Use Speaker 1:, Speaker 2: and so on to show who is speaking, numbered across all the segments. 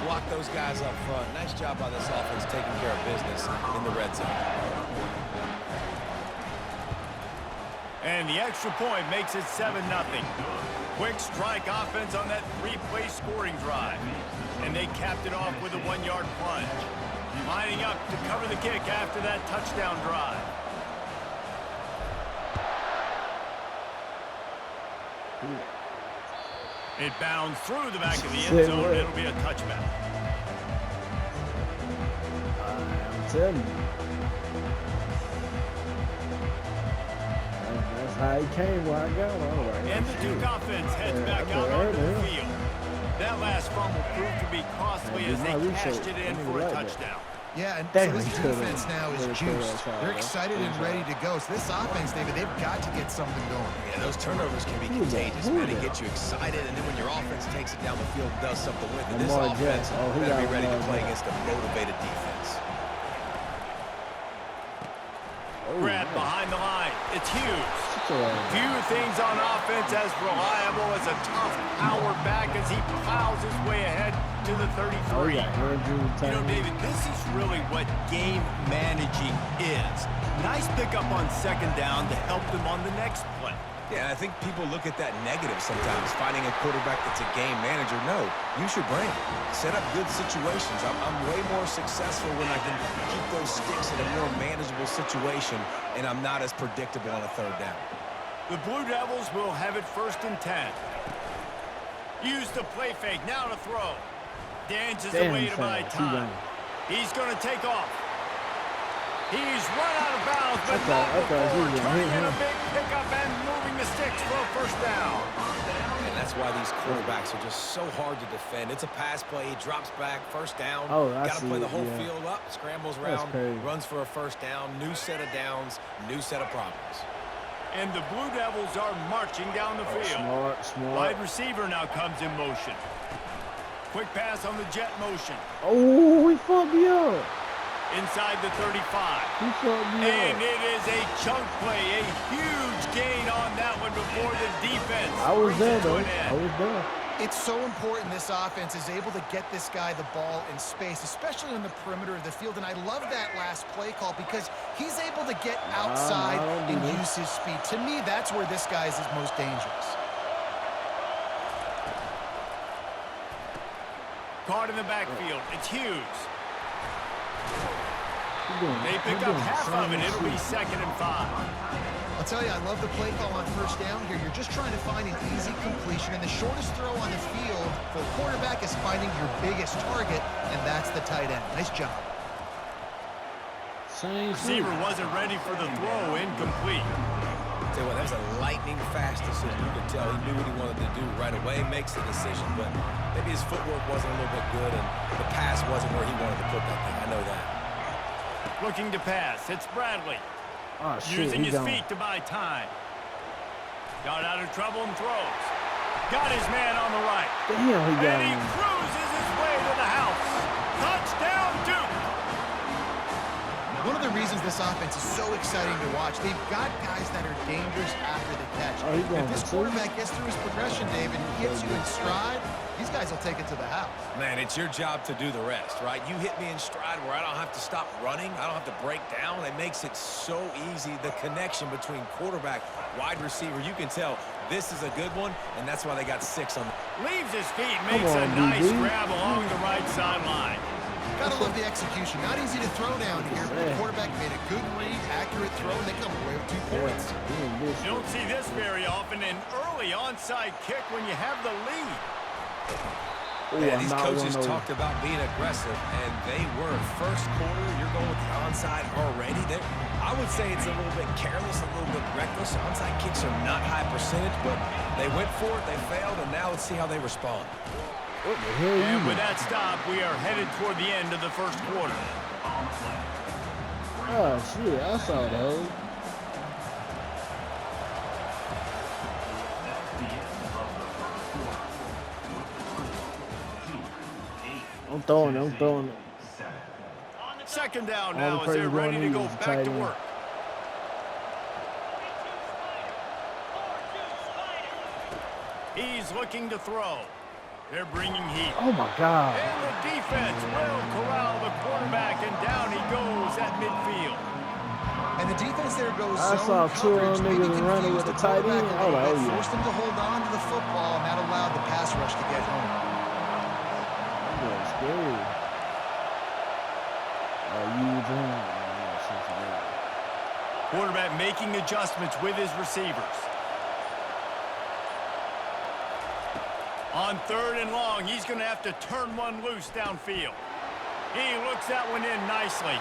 Speaker 1: block those guys up front. Nice job by this offense taking care of business in the red zone.
Speaker 2: And the extra point makes it 7-0. Quick strike offense on that 3-play scoring drive. And they capped it off with a 1-yard plunge. Lining up to cover the kick after that touchdown drive. It bounds through the back of the end zone. It'll be a touchback.
Speaker 3: I'm telling you. That's how he came where I got him.
Speaker 2: And the Duke offense heads back out onto the field. That last fumble proved to be costly as they cashed it in for a touchdown.
Speaker 4: Yeah, and so this defense now is juiced. They're excited and ready to go. So this offense, David, they've got to get something going.
Speaker 1: Yeah, those turnovers can be contagious, man. They get you excited, and then when your offense takes it down the field and does something with it, this offense better be ready to play against a motivated defense.
Speaker 2: Grab behind the line. It's Hughes. Few things on offense as reliable as a tough power back as he plows his way ahead to the 33. You know, David, this is really what game managing is. Nice pickup on second down to help them on the next play.
Speaker 1: Yeah, I think people look at that negative sometimes, finding a quarterback that's a game manager. No, use your brain. Set up good situations. I'm way more successful when I can keep those sticks in a more manageable situation, and I'm not as predictable on a third down.
Speaker 2: The Blue Devils will have it 1st and 10. Use the play fake, now to throw. Dances away to buy time. He's going to take off. He's run out of bounds, but not before turning in a big pickup and moving the sticks for a 1st down.
Speaker 1: And that's why these quarterbacks are just so hard to defend. It's a pass play. He drops back, 1st down. Got to play the whole field up, scrambles around, runs for a 1st down, new set of downs, new set of problems.
Speaker 2: And the Blue Devils are marching down the field.
Speaker 3: Smart.
Speaker 2: Wide receiver now comes in motion. Quick pass on the jet motion.
Speaker 3: Oh, he fucked me up.
Speaker 2: Inside the 35.
Speaker 3: He fucked me up.
Speaker 2: And it is a chunk play, a huge gain on that one before the defense.
Speaker 3: I was there, though. I was there.
Speaker 4: It's so important this offense is able to get this guy the ball in space, especially on the perimeter of the field. And I love that last play call because he's able to get outside and use his speed. To me, that's where this guy is his most dangerous.
Speaker 2: Caught in the backfield. It's Hughes. They pick up half of it. It'll be 2nd and 5.
Speaker 4: I'll tell you, I love the play call on 1st down here. You're just trying to find an easy completion, and the shortest throw on the field for a quarterback is finding your biggest target, and that's the tight end. Nice job.
Speaker 2: Receiver wasn't ready for the throw, incomplete.
Speaker 1: Tell you what, that was a lightning fast decision. You could tell he knew what he wanted to do right away, makes the decision, but maybe his footwork wasn't a little bit good, and the pass wasn't where he wanted to put that thing. I know that.
Speaker 2: Looking to pass. It's Bradley.
Speaker 3: Oh, shit,
Speaker 2: using his feet to buy time. Got out of trouble and throws. Got his man on the right.
Speaker 3: Damn,
Speaker 2: and he cruises his way to the house. Touchdown, Duke.
Speaker 4: One of the reasons this offense is so exciting to watch, they've got guys that are dangerous after the catch. If this quarterback gets through his progression, David, he hits you in stride, these guys will take it to the house.
Speaker 1: Man, it's your job to do the rest, right? You hit me in stride where I don't have to stop running. I don't have to break down. It makes it so easy. The connection between quarterback, wide receiver, you can tell this is a good one, and that's why they got 6 on.
Speaker 2: Leaves his feet, makes a nice grab along the right sideline.
Speaker 4: Gotta love the execution. Not easy to throw down here, but the quarterback made a good read, accurate throw, and they come away with 2 points.
Speaker 2: You don't see this very often, an early onside kick when you have the lead.
Speaker 1: Yeah, these coaches talked about being aggressive, and they were. 1st quarter, you're going with the onside already. I would say it's a little bit careless, a little bit reckless. Onside kicks are not high percentage, but they went for it, they failed, and now let's see how they respond.
Speaker 2: And with that stop, we are headed toward the end of the 1st quarter.
Speaker 3: Oh, shit, I saw those. I'm throwing it.
Speaker 2: 2nd down now as they're ready to go back to work. He's looking to throw. They're bringing heat.
Speaker 3: Oh, my God.
Speaker 2: And the defense will corral the quarterback, and down he goes at midfield.
Speaker 4: And the defense there goes
Speaker 3: I saw two of them niggas running with the tight end. Oh, yeah.
Speaker 4: Forced him to hold on to the football, and that allowed the pass rush to get home.
Speaker 3: That's good. You doing?
Speaker 2: Quarterback making adjustments with his receivers. On 3rd and long, he's going to have to turn one loose downfield. He looks that one in nicely.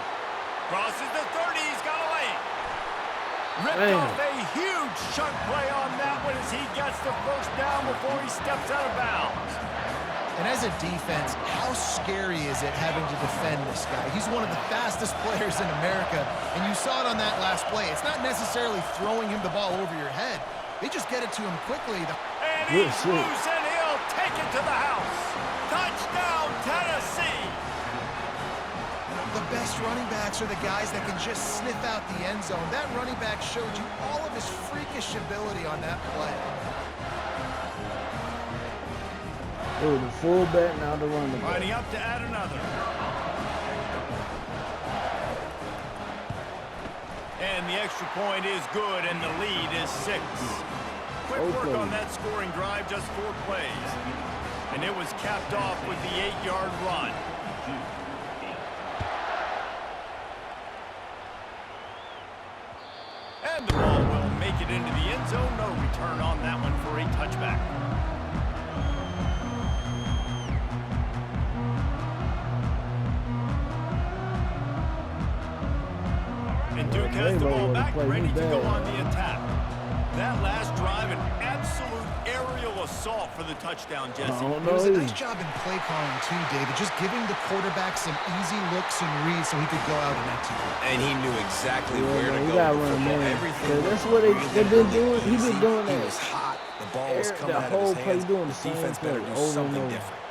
Speaker 2: Crosses the 30, he's got a lane. Ripped off a huge chunk play on that one as he gets the first down before he steps out of bounds.
Speaker 4: And as a defense, how scary is it having to defend this guy? He's one of the fastest players in America, and you saw it on that last play. It's not necessarily throwing him the ball over your head. They just get it to him quickly.
Speaker 2: And he's loose, and he'll take it to the house. Touchdown, Tennessee!
Speaker 4: The best running backs are the guys that can just sniff out the end zone. That running back showed you all of his freakish ability on that play.
Speaker 3: Oh, the fullback, now the running back.
Speaker 2: Lining up to add another. And the extra point is good, and the lead is 6. Quick work on that scoring drive, just 4 plays. And it was capped off with the 8-yard run. And the ball will make it into the end zone. No return on that one for a touchback. And Duke has the ball back, ready to go on the attack. That last drive, an absolute aerial assault for the touchdown, Jesse.
Speaker 4: It was a nice job in play calling too, David, just giving the quarterback some easy looks and reads so he could go out and execute.
Speaker 1: And he knew exactly where to go with the football. Everything.
Speaker 3: That's what they've been doing. He's been doing that.
Speaker 1: He was hot. The ball was coming out of his hands. The defense better do something different.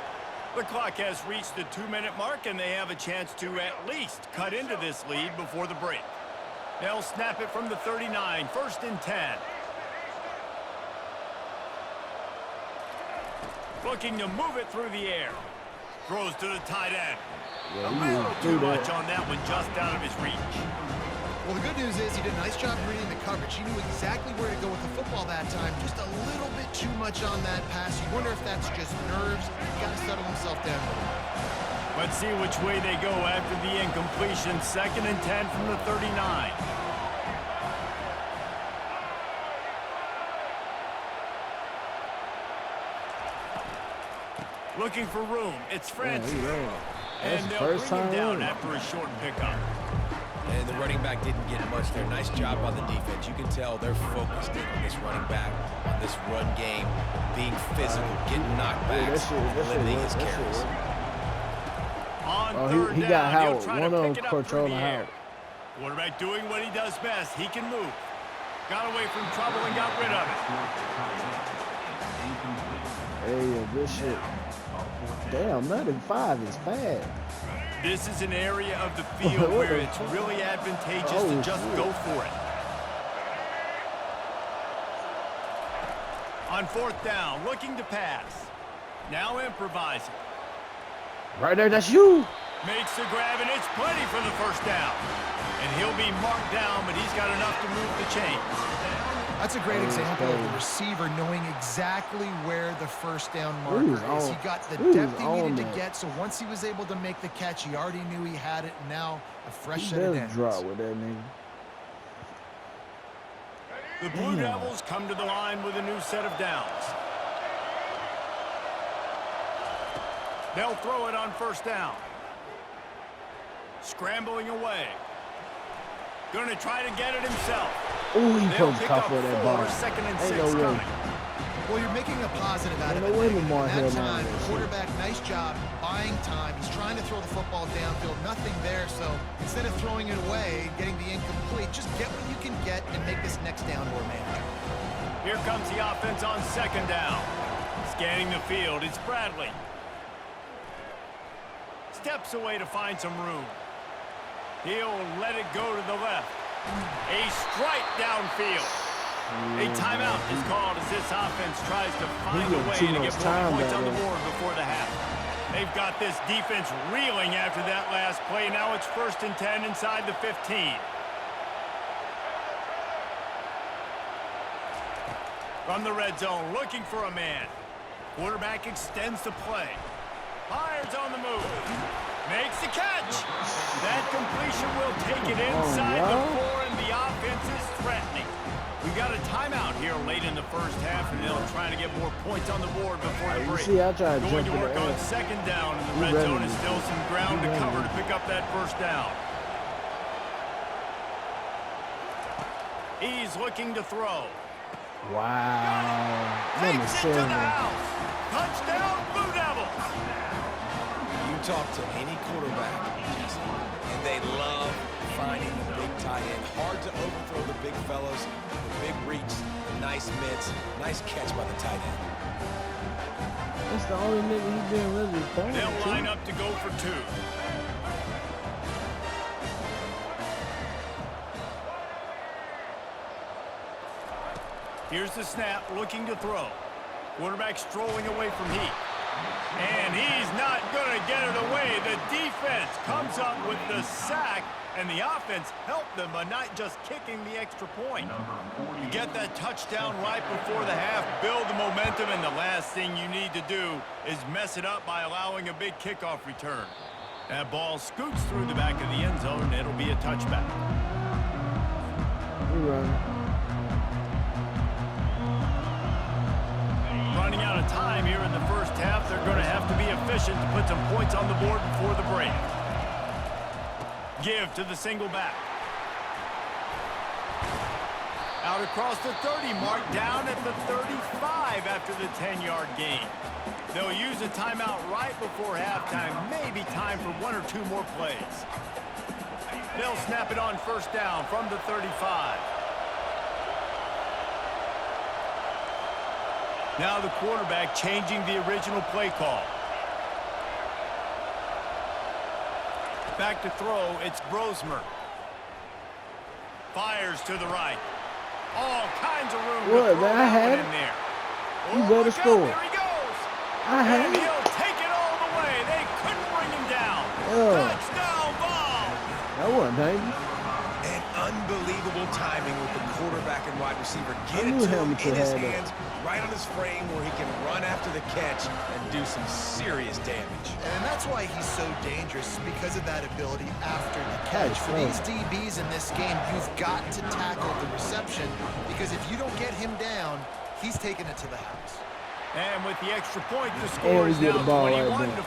Speaker 2: The clock has reached the 2-minute mark, and they have a chance to at least cut into this lead before the break. They'll snap it from the 39, 1st and 10. Looking to move it through the air. Throws to the tight end. A little too much on that one, just out of his reach.
Speaker 4: Well, the good news is he did a nice job reading the coverage. He knew exactly where to go with the football that time. Just a little bit too much on that pass. You wonder if that's just nerves. He's got to settle himself down a little bit.
Speaker 2: Let's see which way they go after the incompletion. 2nd and 10 from the 39. Looking for room. It's Francis. And they'll bring him down after a short pickup.
Speaker 1: And the running back didn't get much there. Nice job by the defense. You can tell they're focused in on this running back, on this run game, being physical, getting knockbacks, limiting his carries.
Speaker 2: On 3rd
Speaker 3: he
Speaker 2: down,
Speaker 3: got Howard.
Speaker 2: he'll try
Speaker 3: One
Speaker 2: to
Speaker 3: of
Speaker 2: pick
Speaker 3: them
Speaker 2: it up through
Speaker 3: controlling
Speaker 2: the air.
Speaker 3: Howard.
Speaker 2: Quarterback doing what he does best. He can move. Got away from trouble and got rid of it.
Speaker 3: Hey, good shit. Damn, 95 is fast.
Speaker 2: This is an area of the field where it's really advantageous to just go for it. On 4th down, looking to pass. Now improvising.
Speaker 3: Right there, that's you.
Speaker 2: Makes the grab, and it's plenty for the 1st down. And he'll be marked down, but he's got enough to move the chains.
Speaker 4: That's a great example of the receiver knowing exactly where the 1st down marker is. He got the depth he needed to get, so once he was able to make the catch, he already knew he had it, and now a fresh set of downs.
Speaker 3: Drop with that nigga.
Speaker 2: The Blue Devils come to the line with a new set of downs. They'll throw it on 1st down. Scrambling away. Going to try to get it himself.
Speaker 3: Oh, he put top of that ball.
Speaker 2: 2nd and 6
Speaker 3: no
Speaker 2: coming.
Speaker 4: Well, you're making a positive out of it. That time, quarterback, nice job, buying time. He's trying to throw the football downfield. Nothing there, so instead of throwing it away, getting the incomplete, just get what you can get and make this next down more manageable.
Speaker 2: Here comes the offense on 2nd down. Scanning the field, it's Bradley. Steps away to find some room. He'll let it go to the left. A strike downfield. A timeout is called as this offense tries to find a way to get more points on the board before the half. They've got this defense reeling after that last play. Now it's 1st and 10 inside the 15. From the red zone, looking for a man. Quarterback extends the play. Fires on the move. Makes the catch. That completion will take it inside the 4, and the offense is threatening. We got a timeout here late in the first half, and they'll try to get more points on the board before the break. Going to work on 2nd down, and the red zone is still some ground to cover to pick up that 1st down. He's looking to throw.
Speaker 3: Wow.
Speaker 2: Takes it to the house. Touchdown, Blue Devils.
Speaker 1: You talk to any quarterback, Jesse, and they love finding the big tight end. Hard to overthrow the big fellows, the big reach, the nice mitts, nice catch by the tight end.
Speaker 3: That's the only nigga he been really throwing.
Speaker 2: They'll line up to go for 2. Here's the snap, looking to throw. Quarterback strolling away from heat. And he's not going to get it away. The defense comes up with the sack, and the offense helped them by not just kicking the extra point. You get that touchdown right before the half, build the momentum, and the last thing you need to do is mess it up by allowing a big kickoff return. That ball scoots through the back of the end zone, and it'll be a touchback. Running out of time here in the first half. They're going to have to be efficient to put some points on the board before the break. Give to the single back. Out across the 30 mark, down at the 35 after the 10-yard gain. They'll use a timeout right before halftime. Maybe time for 1 or 2 more plays. They'll snap it on 1st down from the 35. Now the quarterback changing the original play call. Back to throw, it's Brosmer. Fires to the right. All kinds of room to throw in there.
Speaker 3: You better score.
Speaker 2: There he goes.
Speaker 3: And
Speaker 2: he'll take it all the way. They couldn't bring him down. Touchdown ball.
Speaker 3: That wasn't dangerous.
Speaker 1: And unbelievable timing with the quarterback and wide receiver. Get it to him in his hands, right on his frame where he can run after the catch and do some serious damage.
Speaker 4: And that's why he's so dangerous, because of that ability after the catch. For these DBs in this game, you've got to tackle the reception, because if you don't get him down, he's taking it to the house.
Speaker 2: And with the extra point, the score is now 21-14.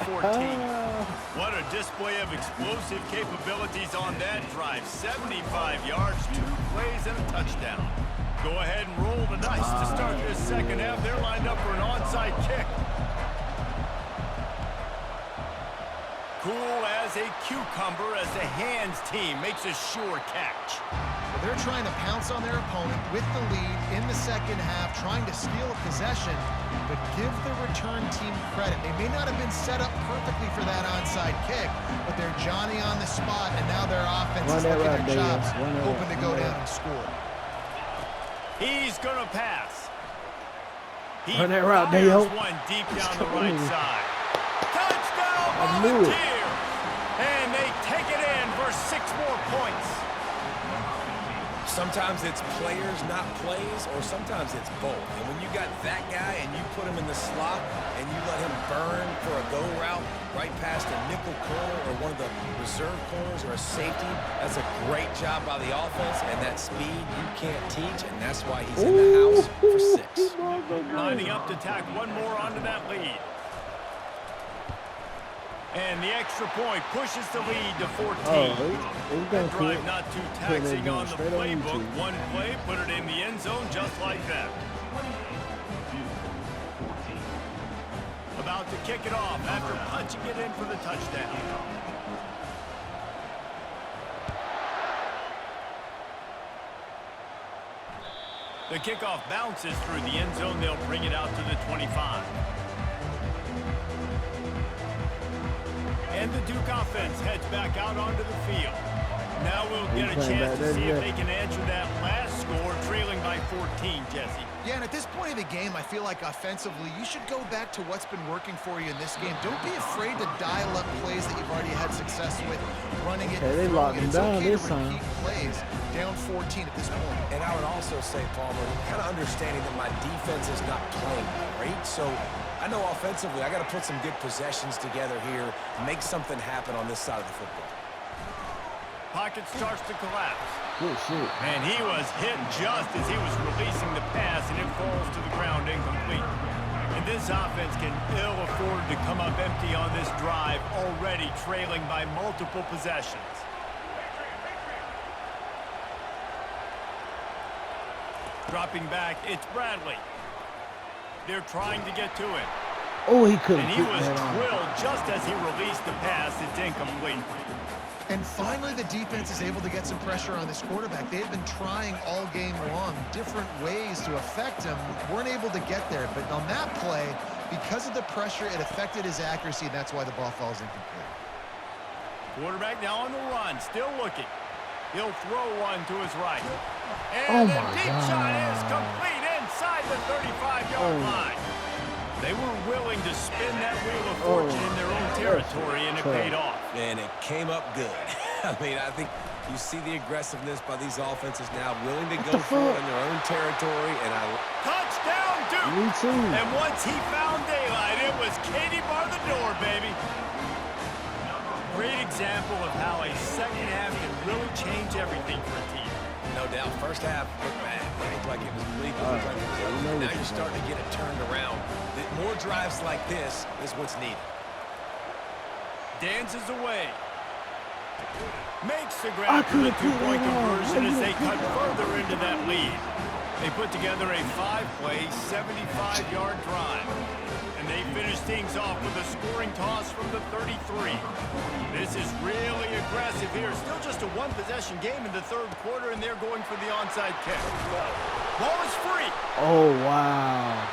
Speaker 2: What a display of explosive capabilities on that drive. 75 yards, 2 plays, and a touchdown. Go ahead and roll the dice to start this second half. They're lined up for an onside kick. Cool as a cucumber as the hands team makes a sure catch.
Speaker 4: Well, they're trying to pounce on their opponent with the lead in the second half, trying to steal a possession, but give the return team credit. They may not have been set up perfectly for that onside kick, but they're Johnny on the spot, and now their offense is licking their chops, hoping to go down and score.
Speaker 2: He's going to pass. He
Speaker 3: Run that route, Dayooo.
Speaker 2: One deep down the right side. Touchdown,
Speaker 3: I knew it.
Speaker 2: And they take it in for 6 more points.
Speaker 1: Sometimes it's players, not plays, or sometimes it's both. And when you got that guy and you put him in the slot and you let him burn for a go route right past a nickel corner or one of the reserve corners or a safety, that's a great job by the offense. And that speed you can't teach, and that's why he's in the house for 6.
Speaker 2: Lining up to tack one more onto that lead. And the extra point pushes the lead to 14. That drive not too taxing on the playbook. One play, put it in the end zone just like that. About to kick it off after punching it in for the touchdown. The kickoff bounces through the end zone. They'll bring it out to the 25. And the Duke offense heads back out onto the field. Now we'll get a chance to see if they can answer that last score, trailing by 14, Jesse.
Speaker 4: Yeah, and at this point of the game, I feel like offensively, you should go back to what's been working for you in this game. Don't be afraid to dial up plays that you've already had success with, running it.
Speaker 3: They locked him down this time.
Speaker 4: Plays down 14 at this point.
Speaker 1: And I would also say, Palmer, kind of understanding that my defense is not playing great, so I know offensively I got to put some good possessions together here, make something happen on this side of the football.
Speaker 2: Pocket starts to collapse.
Speaker 3: Good shit.
Speaker 2: And he was hit just as he was releasing the pass, and it falls to the ground incomplete. And this offense can ill afford to come up empty on this drive, already trailing by multiple possessions. Dropping back, it's Bradley. They're trying to get to it.
Speaker 3: Oh, he couldn't.
Speaker 2: And he was drilled just as he released the pass. It's incomplete.
Speaker 4: And finally, the defense is able to get some pressure on this quarterback. They had been trying all game long, different ways to affect him. Weren't able to get there. But on that play, because of the pressure, it affected his accuracy, and that's why the ball falls incomplete.
Speaker 2: Quarterback now on the run, still looking. He'll throw one to his right.
Speaker 3: Oh
Speaker 2: And the
Speaker 3: my
Speaker 2: deep
Speaker 3: God.
Speaker 2: shot is complete inside the 35-yard line. They were willing to spin that wheel of fortune in their own territory, and it paid off.
Speaker 1: And it came up good. I mean, I think you see the aggressiveness by these offenses now, willing to go for it in their own territory. And
Speaker 2: Touchdown, Duke!
Speaker 3: Me too.
Speaker 2: And once he found daylight, it was Katie bar the door, baby. Great example of how a second half can really change everything for a team.
Speaker 1: no doubt, first half looked bad. It looked like it was bleak. It looked like it was over. Now you're starting to get it turned around. More drives like this is what's needed.
Speaker 2: Dances away. Makes the grab for the two-point conversion as they cut further into that lead. They put together a 5-play, 75-yard drive. And they finish things off with a scoring toss from the 33. This is really aggressive here. Still just a one-possession game in the third quarter, and they're going for the onside kick. Ball is free.
Speaker 3: Oh, wow.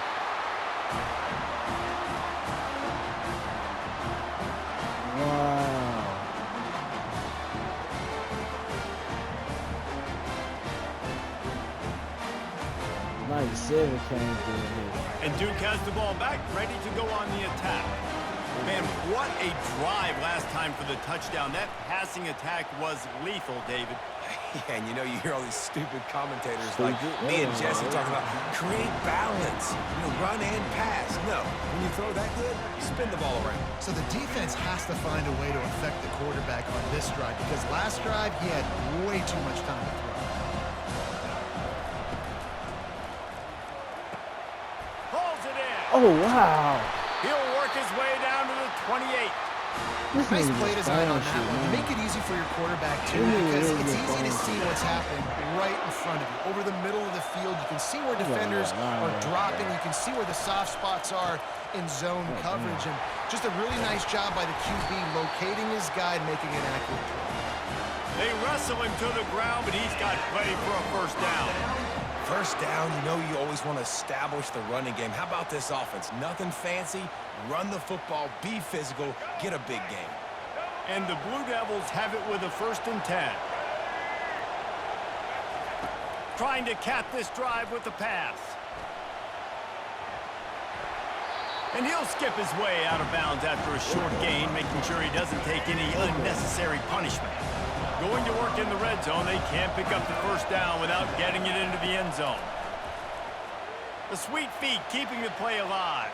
Speaker 3: Wow. 97 came through here.
Speaker 2: And Duke has the ball back, ready to go on the attack. Man, what a drive last time for the touchdown. That passing attack was lethal, David.
Speaker 1: Yeah, and you know, you hear all these stupid commentators like me and Jesse talking about create balance, run and pass. No, when you throw that good, you spin the ball around.
Speaker 4: So the defense has to find a way to affect the quarterback on this drive, because last drive he had way too much time to throw.
Speaker 2: Pulls it in.
Speaker 3: Oh, wow.
Speaker 2: He'll work his way down to the 28.
Speaker 4: Nice play design on that one. You make it easy for your quarterback, too, because it's easy to see what's happening right in front of you. Over the middle of the field, you can see where defenders are dropping. You can see where the soft spots are in zone coverage. And just a really nice job by the QB locating his guy and making an accurate throw.
Speaker 2: They wrestle him to the ground, but he's got plenty for a first down.
Speaker 1: First down, you always want to establish the running game. How about this offense? Nothing fancy. Run the football, be physical, get a big game.
Speaker 2: And the Blue Devils have it with a 1st and 10. Trying to cap this drive with the pass. And he'll skip his way out of bounds after a short gain, making sure he doesn't take any unnecessary punishment. Going to work in the red zone, they can't pick up the first down without getting it into the end zone. The sweet feet keeping the play alive.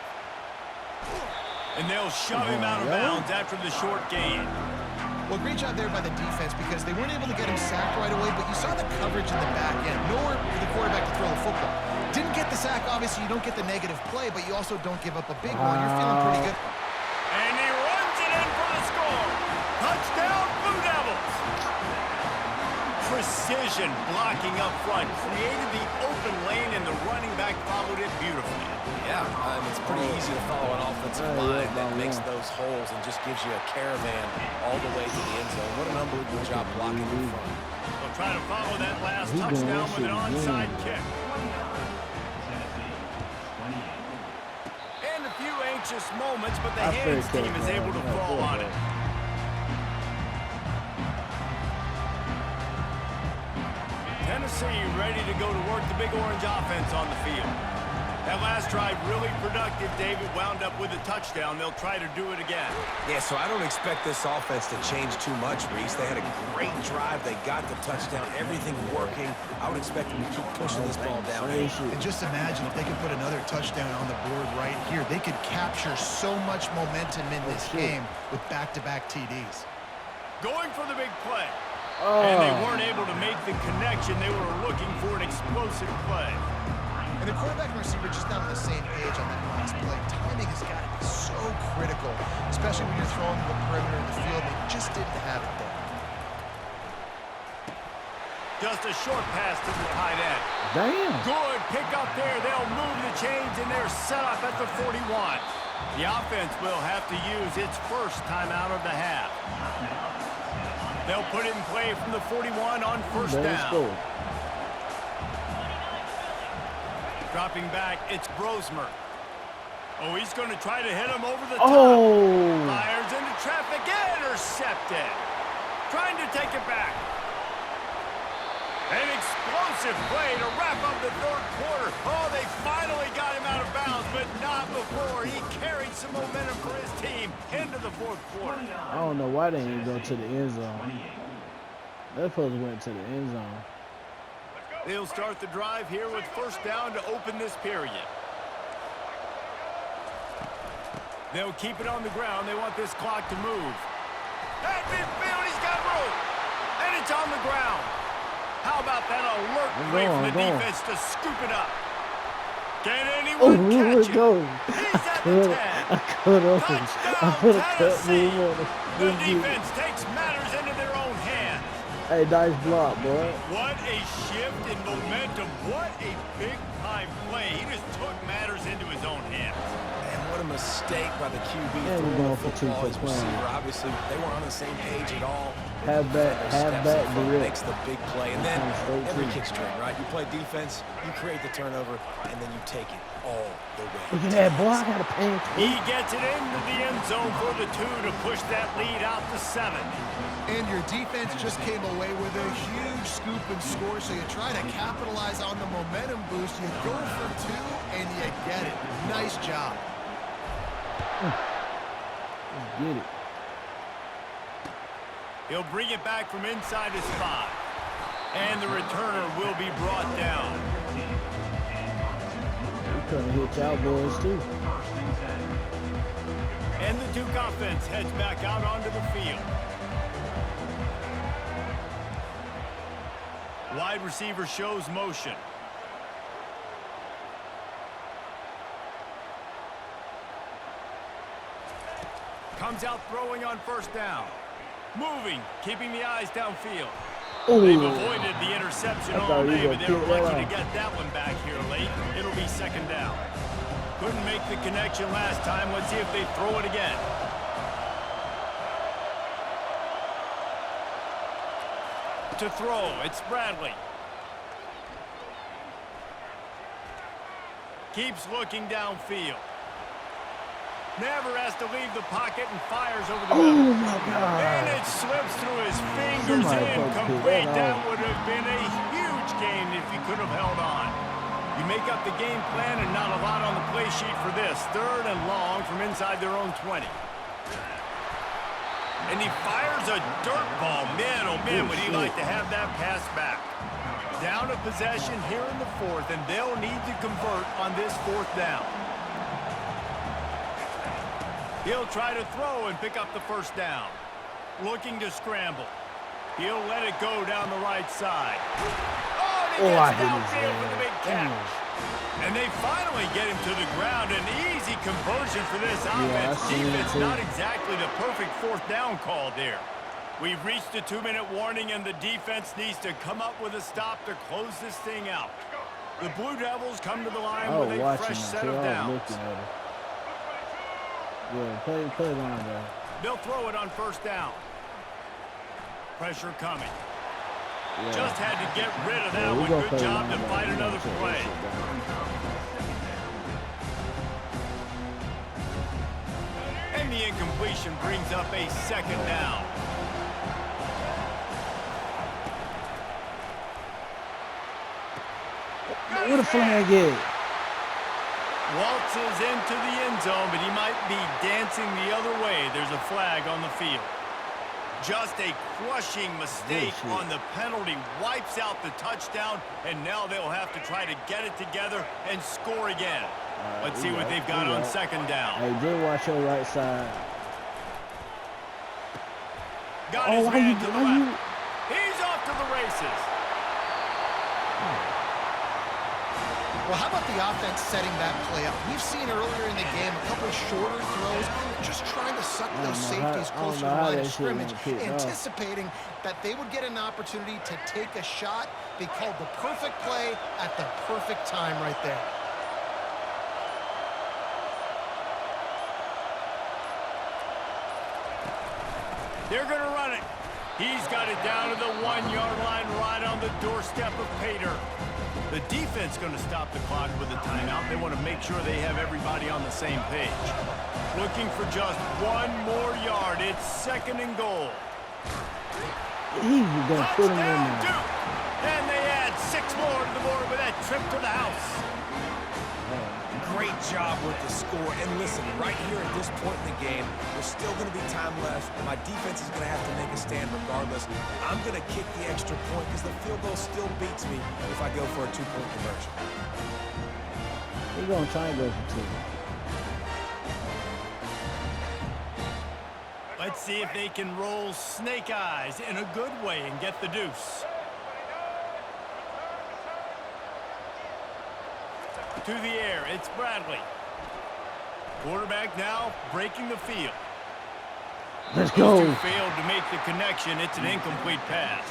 Speaker 2: And they'll shove him out of bounds after the short gain.
Speaker 4: Well, great job there by the defense, because they weren't able to get him sacked right away, but you saw the coverage in the back end. Nowhere for the quarterback to throw the football. Didn't get the sack, obviously you don't get the negative play, but you also don't give up a big one. You're feeling pretty good.
Speaker 2: And he runs it in for the score. Touchdown, Blue Devils. Precision blocking up front created the open lane, and the running back followed it beautifully.
Speaker 1: Yeah, it's pretty easy to follow an offensive line that makes those holes and just gives you a caravan all the way to the end zone. What an unbelievable job blocking in front.
Speaker 2: They'll try to follow that last touchdown with an onside kick. And a few anxious moments, but the hands team is able to fall on it. Tennessee ready to go to work the Big Orange offense on the field. That last drive really productive, David, wound up with a touchdown. They'll try to do it again.
Speaker 1: Yeah, so I don't expect this offense to change too much, Reese. They had a great drive. They got the touchdown. Everything working. I would expect them to keep pushing this ball down.
Speaker 4: And just imagine if they could put another touchdown on the board right here. They could capture so much momentum in this game with back-to-back TDs.
Speaker 2: Going for the big play. And they weren't able to make the connection. They were looking for an explosive play.
Speaker 4: And the quarterback and receiver just not on the same page on that last play. Timing has got to be so critical, especially when you're throwing to the perimeter of the field. They just didn't have it there.
Speaker 2: Just a short pass to the tight end.
Speaker 3: Damn.
Speaker 2: Good pick up there. They'll move the chains, and they're set up at the 41. The offense will have to use its first timeout of the half. They'll put it in play from the 41 on first down. Dropping back, it's Brosmer. Oh, he's going to try to hit him over the top. Fires into traffic, intercepted. Trying to take it back. An explosive play to wrap up the third quarter. Oh, they finally got him out of bounds, but not before. He carried some momentum for his team into the fourth quarter.
Speaker 3: I don't know why they didn't go to the end zone. They supposed to went to the end zone.
Speaker 2: They'll start the drive here with first down to open this period. They'll keep it on the ground. They want this clock to move. At midfield, he's got room. And it's on the ground. How about that alert play from the defense to scoop it up? Can anyone catch it? He's at the 10. Touchdown, Tennessee. The defense takes matters into their own hands.
Speaker 3: Hey, nice block, boy.
Speaker 2: What a shift in momentum. What a big-time play. He just took matters into his own hands.
Speaker 1: And what a mistake by the QB
Speaker 3: And
Speaker 1: throwing
Speaker 3: going
Speaker 1: the
Speaker 3: for
Speaker 1: football. His
Speaker 3: 2 for 20.
Speaker 1: receiver, obviously, they weren't on the same page at all.
Speaker 3: Have back,
Speaker 1: makes the big play. And then every kid's dream, right? You play defense, you create the turnover, and then you take it all the way.
Speaker 3: Look at that, boy. I got a pancake.
Speaker 2: He gets it into the end zone for the 2 to push that lead out to 7.
Speaker 4: And your defense just came away with a huge scoop and score, so you try to capitalize on the momentum boost. You go for 2, and you get it. Nice job.
Speaker 3: Let's get it.
Speaker 2: He'll bring it back from inside his 5. And the returner will be brought down.
Speaker 3: We couldn't hit y'all boys, too.
Speaker 2: And the Duke offense heads back out onto the field. Wide receiver shows motion. Comes out throwing on first down. Moving, keeping the eyes downfield. They've avoided the interception all day, but they were lucky to get that one back here late. It'll be second down. Couldn't make the connection last time. Let's see if they throw it again. To throw, it's Bradley. Keeps looking downfield. Never has to leave the pocket and fires over the middle.
Speaker 3: Oh, my God.
Speaker 2: And it slips through his fingers. Incomplete. That would have been a huge gain if he could have held on. You make up the game plan and not a lot on the play sheet for this. 3rd and long from inside their own 20. And he fires a dirt ball. Man, oh man, would he like to have that pass back. Down a possession here in the 4th, and they'll need to convert on this 4th down. He'll try to throw and pick up the first down. Looking to scramble. He'll let it go down the right side. Oh, and he gets downfield for the big catch. And they finally get him to the ground. An easy conversion for this offense. Defense not exactly the perfect 4th down call there. We've reached the 2-minute warning, and the defense needs to come up with a stop to close this thing out. The Blue Devils come to the line with a fresh set of downs.
Speaker 3: Yeah, play it on there.
Speaker 2: They'll throw it on first down. Pressure coming.
Speaker 3: Yeah.
Speaker 2: Just had to get rid of that one. Good job to fight another play. And the incompletion brings up a second down.
Speaker 3: Where the flag at?
Speaker 2: Waltzes into the end zone, but he might be dancing the other way. There's a flag on the field. Just a crushing mistake on the penalty. Wipes out the touchdown, and now they'll have to try to get it together and score again. Let's see what they've got on second down.
Speaker 3: Hey, just watch your right side.
Speaker 2: Got his man to the left. He's off to the races.
Speaker 4: Well, how about the offense setting that play up? We've seen earlier in the game a couple of shorter throws, just trying to suck those safeties closer to the line of scrimmage, anticipating that they would get an opportunity to take a shot. They called the perfect play at the perfect time right there.
Speaker 2: They're going to run it. He's got it down to the 1-yard line, right on the doorstep of Pater. The defense going to stop the clock with a timeout. They want to make sure they have everybody on the same page. Looking for just one more yard. It's 2nd and goal.
Speaker 3: He's going to put him in there.
Speaker 2: Duke. And they add 6 more to the board with that trip to the house.
Speaker 1: Great job with the score. And listen, right here at this point in the game, there's still going to be time left. My defense is going to have to make a stand regardless. I'm going to kick the extra point because the field goal still beats me if I go for a 2-point conversion.
Speaker 3: He's going to try and go for 2.
Speaker 2: Let's see if they can roll snake eyes in a good way and get the deuce. To the air, it's Bradley. Quarterback now breaking the field.
Speaker 3: Let's go.
Speaker 2: Those 2 failed to make the connection. It's an incomplete pass.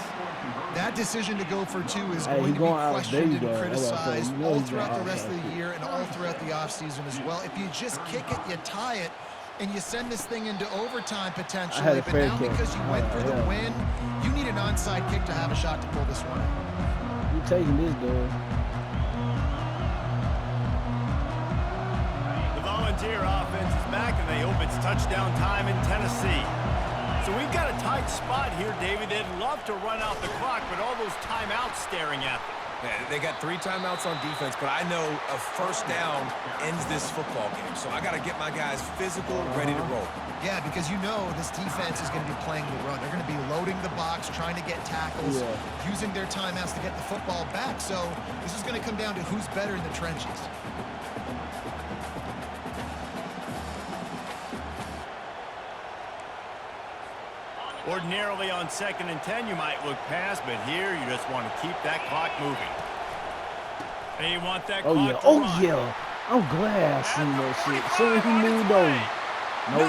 Speaker 4: That decision to go for 2 is going to be questioned and criticized all throughout the rest of the year and all throughout the offseason as well. If you just kick it, you tie it, and you send this thing into overtime potentially. But now because you went for the win, you need an onside kick to have a shot to pull this one out.
Speaker 3: You taking this, dude.
Speaker 2: Volunteer offense is back, and they hope it's touchdown time in Tennessee. So we've got a tight spot here, David. They'd love to run out the clock, but all those timeouts staring at them.
Speaker 1: Yeah, they got 3 timeouts on defense, but I know a first down ends this football game. So I got to get my guys physical, ready to roll.
Speaker 4: Yeah, because you know this defense is going to be playing the run. They're going to be loading the box, trying to get tackles, using their timeouts to get the football back. So this is going to come down to who's better in the trenches.
Speaker 2: Ordinarily on 2nd and 10, you might look past, but here you just want to keep that clock moving. And you want that clock to run.
Speaker 3: Yeah. I'm glad I seen that shit. Soon as he moved over. No,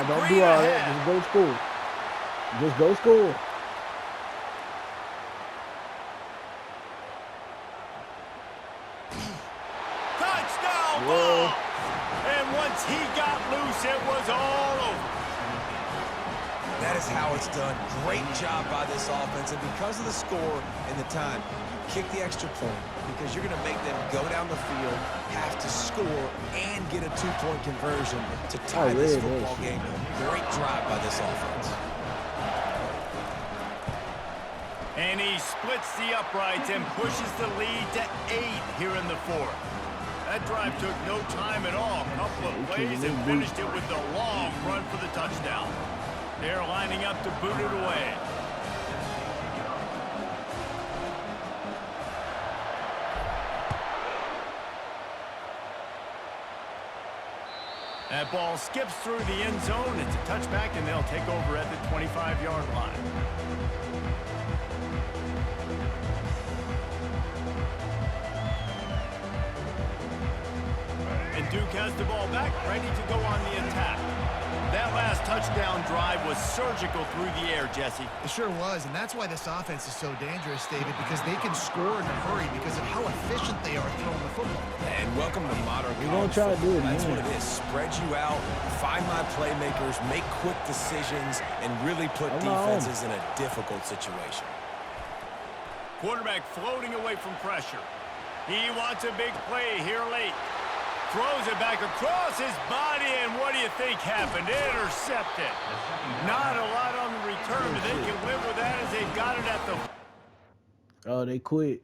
Speaker 3: don't do all that. Just go score. Just go score.
Speaker 2: Touchdown ball! And once he got loose, it was all over.
Speaker 1: That is how it's done. Great job by this offense. And because of the score and the time, you kick the extra point because you're going to make them go down the field, have to score, and get a 2-point conversion to tie this football game. Great drive by this offense.
Speaker 2: And he splits the uprights and pushes the lead to 8 here in the 4th. That drive took no time at all. A couple of plays and finished it with the long run for the touchdown. They're lining up to boot it away. That ball skips through the end zone. It's a touchback, and they'll take over at the 25-yard line. And Duke has the ball back, ready to go on the attack. That last touchdown drive was surgical through the air, Jesse.
Speaker 4: It sure was, and that's why this offense is so dangerous, David, because they can score in a hurry because of how efficient they are throwing the football.
Speaker 1: And welcome to modern
Speaker 3: We're
Speaker 1: college
Speaker 3: gonna try to do it.
Speaker 1: That's what it is. Spread you out, find my playmakers, make quick decisions, and really put defenses in a difficult situation.
Speaker 2: Quarterback floating away from pressure. He wants a big play here late. Throws it back across his body, and what do you think happened? Intercepted. Not a lot on the return, but they can live with that as they've got it at the...
Speaker 3: Oh, they quit.